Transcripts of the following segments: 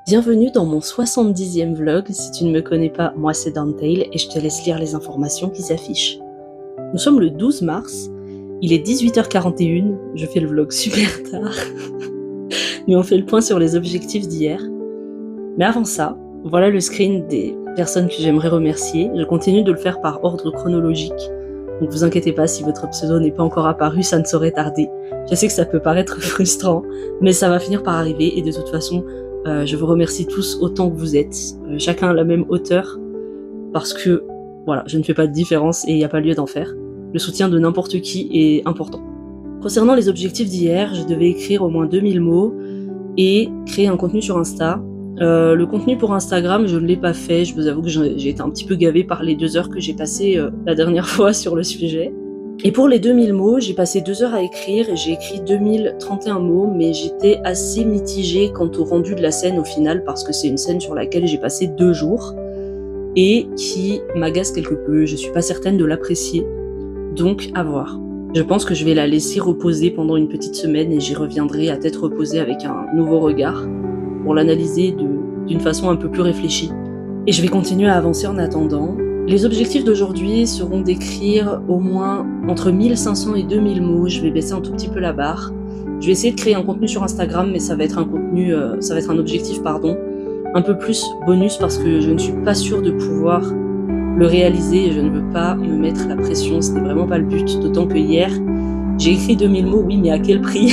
Bienvenue dans mon 70e vlog. Si tu ne me connais pas, moi c'est Dantail et je te laisse lire les informations qui s'affichent. Nous sommes le 12 mars, il est 18h41, je fais le vlog super tard, mais on fait le point sur les objectifs d'hier. Mais avant ça, voilà le screen des personnes que j'aimerais remercier. Je continue de le faire par ordre chronologique, donc vous inquiétez pas si votre pseudo n'est pas encore apparu, ça ne saurait tarder. Je sais que ça peut paraître frustrant, mais ça va finir par arriver et de toute façon, je vous remercie tous autant que vous êtes, chacun à la même hauteur, parce que voilà, je ne fais pas de différence et il n'y a pas lieu d'en faire. Le soutien de n'importe qui est important. Concernant les objectifs d'hier, je devais écrire au moins 2000 mots et créer un contenu sur Insta. Le contenu pour Instagram, je ne l'ai pas fait, je vous avoue que j'ai été un petit peu gavée par les 2 heures que j'ai passées la dernière fois sur le sujet. Et pour les 2000 mots, j'ai passé 2 heures à écrire et j'ai écrit 2031 mots, mais j'étais assez mitigée quant au rendu de la scène au final, parce que c'est une scène sur laquelle j'ai passé 2 jours et qui m'agace quelque peu. Je suis pas certaine de l'apprécier, donc à voir. Je pense que je vais la laisser reposer pendant une petite semaine et j'y reviendrai à tête reposée avec un nouveau regard pour l'analyser d'une façon un peu plus réfléchie. Et je vais continuer à avancer en attendant. Les objectifs d'aujourd'hui seront d'écrire au moins entre 1500 et 2000 mots. Je vais baisser un tout petit peu la barre. Je vais essayer de créer un contenu sur Instagram, mais ça va être un objectif, un peu plus bonus parce que je ne suis pas sûre de pouvoir le réaliser et je ne veux pas me mettre la pression. C'était vraiment pas le but. D'autant que hier, j'ai écrit 2000 mots, oui, mais à quel prix?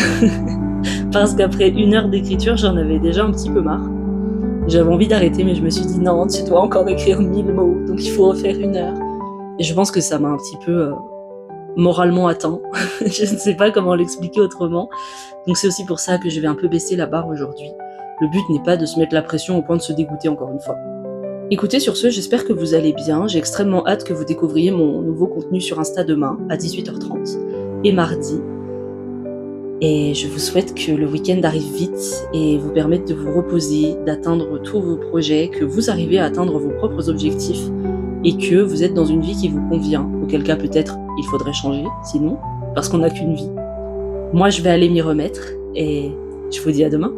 Parce qu'après 1 heure d'écriture, j'en avais déjà un petit peu marre. J'avais envie d'arrêter, mais je me suis dit non, tu dois encore écrire 1000 mots, donc il faut refaire 1 heure. Et je pense que ça m'a un petit peu moralement atteint. Je ne sais pas comment l'expliquer autrement. Donc c'est aussi pour ça que je vais un peu baisser la barre aujourd'hui. Le but n'est pas de se mettre la pression au point de se dégoûter encore une fois. Écoutez, sur ce, j'espère que vous allez bien. J'ai extrêmement hâte que vous découvriez mon nouveau contenu sur Insta demain à 18h30 et mardi. Et je vous souhaite que le week-end arrive vite et vous permette de vous reposer, d'atteindre tous vos projets, que vous arrivez à atteindre vos propres objectifs et que vous êtes dans une vie qui vous convient, auquel cas peut-être il faudrait changer, sinon, parce qu'on n'a qu'une vie. Moi, je vais aller m'y remettre et je vous dis à demain.